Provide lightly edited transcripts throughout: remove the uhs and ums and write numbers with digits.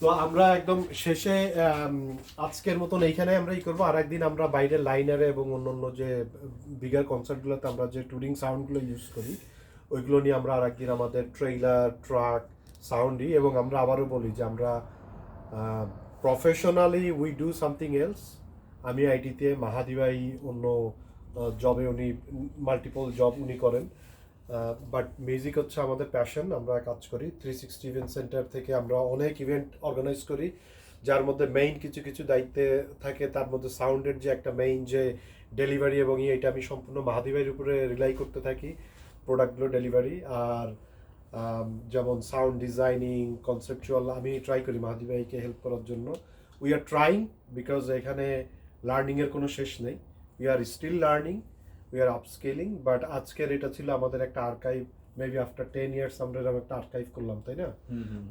তো আমরা একদম শেষে আজকের মতন এইখানে আমরা ই করবো। আর একদিন আমরা বাইরের লাইনারে এবং অন্য যে বিগার কনসার্টগুলোতে আমরা যে টুরিং সাউন্ডগুলো ইউজ করি ওইগুলো নিয়ে আমরা আর একদিন আমাদের ট্রেইলার ট্রাক সাউন্ডই, এবং আমরা আবারও বলি যে আমরা professionally we do something else. আমি আইটিতে, মাহাদি ভাই অন্য জবে, উনি মাল্টিপল জব উনি করেন, বাট মিউজিক হচ্ছে আমাদের প্যাশন। আমরা কাজ করি 360 ইভেন্ট সেন্টার থেকে, আমরা অনেক ইভেন্ট অর্গানাইজ করি যার মধ্যে মেইন কিছু কিছু দায়িত্বে থাকে। তার মধ্যে সাউন্ডের যে একটা মেইন যে ডেলিভারি এবং এটা আমি সম্পূর্ণ মাহাদি ভাইয়ের উপরে রিলাই করতে থাকি, প্রোডাক্টগুলো ডেলিভারি। আর যেমন সাউন্ড ডিজাইনিং, কনসেপচুয়াল আমি ট্রাই করি মাহাদি ভাইকে হেল্প করার জন্য। উই আর ট্রাইং বিকজ এখানে লার্নিংয়ের কোনো শেষ নেই। We are still learning, we are upscaling. But আজকের এটা ছিল আমাদের একটা আর্কাইভ, মেবি আফটার 10 ইয়ার্স আমরা এরকম একটা আর্কাইভ করলাম, তাই না?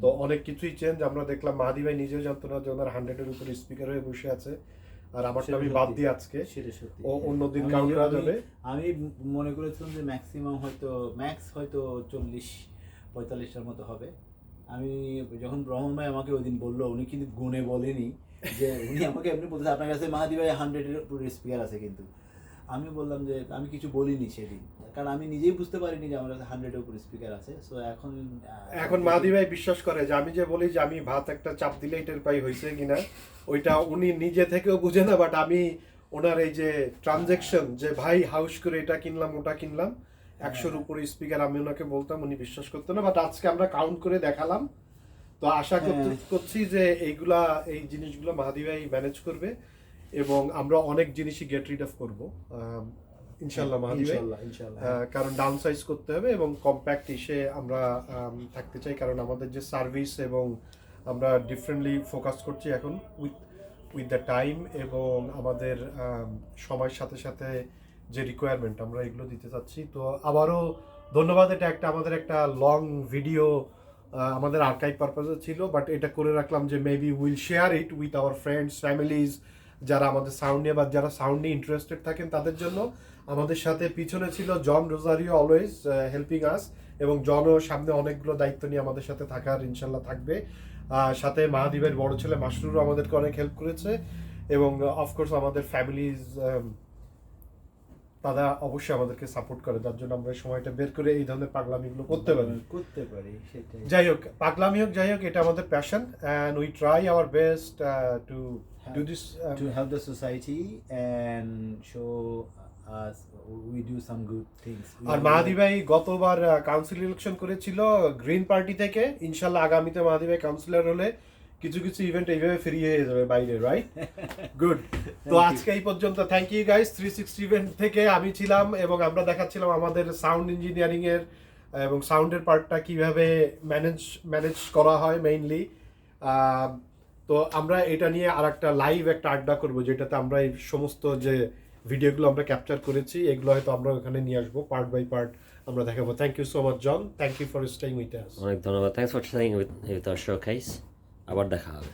তো অনেক কিছুই চেঞ্জ আমরা দেখলাম। মাহাদি ভাই নিজেও জানতো না যে ওনার 100-এর উপরে স্পিকার হয়ে বসে আছে, আর আমারটা আমি বাদ দিই আজকে, ও অন্যদিন কাউন্ট করা যাবে। আমি মনে করেছিলাম যে ম্যাক্সিমাম হয়তো ম্যাক্স হয়তো 40-45টার মতো হবে। আমি যখন রহমান ভাই আমাকে ওই দিন বললো, উনি কিন্তু গুণে বলেনি, যে উনি আমাকে এমনি বলতেছে আপনার কাছে মাহাদি ভাই 100-এর উপরে স্পিকার আছে, কিন্তু আমি বললাম যে আমি কিছু বলিনি সেদিন, কারণ আমি নিজেই বুঝতে পারিনি যে আমার কাছে 100-এর উপর স্পিকার আছে। সো এখন মাহাদি ভাই বিশ্বাস করে যে আমি যে বলি যে আমি ভাত একটা চাপ দিলে এটার পাই হয়েছে কিনা, ওইটা উনি নিজে থেকেও বুঝে না। বাট আমি ওনার এই যে ট্রানজ্যাকশন, যে ভাই হাউস করে এটা কিনলাম ওটা কিনলাম, 100-এর উপরে স্পিকার আমি ওনাকে বলতাম, উনি বিশ্বাস করতো না। বাট আজকে আমরা কাউন্ট করে দেখালাম। তো আশা করছি যে এইগুলা, এই জিনিসগুলো মাহাদি ভাই ম্যানেজ করবে এবং আমরা অনেক জিনিসই গেট রিড অফ করবো ইনশাল্লাহ মাহাদি ভাই, কারণ ডাউন সাইজ করতে হবে এবং কম্প্যাক্ট ইসে আমরা থাকতে চাই। কারণ আমাদের যে সার্ভিস এবং আমরা ডিফারেন্টলি ফোকাস করছি এখন উইথ দ্য টাইম এবং আমাদের সময়ের সাথে সাথে যে রিকোয়ারমেন্ট আমরা এগুলো দিতে চাচ্ছি। তো আবারও ধন্যবাদ। এটা একটা আমাদের একটা লং ভিডিও আমাদের আর্কাইভ পারপাসে ছিল, বাট এটা করে রাখলাম যে maybe will share it with our friends, families, যারা আমাদের সাউন্ড নিয়ে বা যারা সাউন্ড নিয়ে ইন্টারেস্টেড থাকেন তাদের জন্য। আমাদের সাথে পিছনে ছিল জন রোজারিও, অলওয়েজ হেল্পিং আস, এবং জনও সামনে অনেকগুলো দায়িত্ব নিয়ে আমাদের সাথে থাকার ইনশাল্লাহ থাকবে। সাথে মাহাদিবের বড় ছেলে মাসরুরও আমাদেরকে অনেক হেল্প করেছে, এবং অফকোর্স আমাদের ফ্যামিলিজ তারা অবশ্যই আমাদেরকে সাপোর্ট করে, যার জন্য আমরা সময়টা বের করে এই ধরনের পাগলামিগুলো করতে পারি। যাই হোক, পাগলামি হোক যাই হোক, এটা আমাদের passion and we try our best to do this to help the society and show us we do some good things. আর মাহাদি ভাই গতবার কাউন্সিল ইলেকশন করেছিল গ্রিন পার্টি থেকে। ইনশাআল্লাহ আগামীতে মাহাদি ভাই কাউন্সিলর হলে কিছু কিছু ইভেন্ট এইভাবে ফ্রি হয়ে যাবে বাইরে, রাইট? গুড। তো আজকে এই পর্যন্ত। Thank you guys. 360 ইভেন্ট থেকে আমি ছিলাম এবং আমরা দেখাচ্ছিলাম আমাদের সাউন্ড ইঞ্জিনিয়ারিং এর এবং সাউন্ডের পার্টটা কিভাবে ম্যানেজ করা হয় মেইনলি। তো আমরা এটা নিয়ে আর একটা লাইভ একটা আড্ডা করবো, যেটাতে আমরা এই সমস্ত যে ভিডিওগুলো আমরা ক্যাপচার করেছি এগুলো হয়তো আমরা ওখানে নিয়ে আসবো, পার্ট বাই পার্ট আমরা দেখাবো। Thank you so much John, thank you for staying with us. অনেক ধন্যবাদ। Thanks for staying with our showcase. আবার দেখা হবে।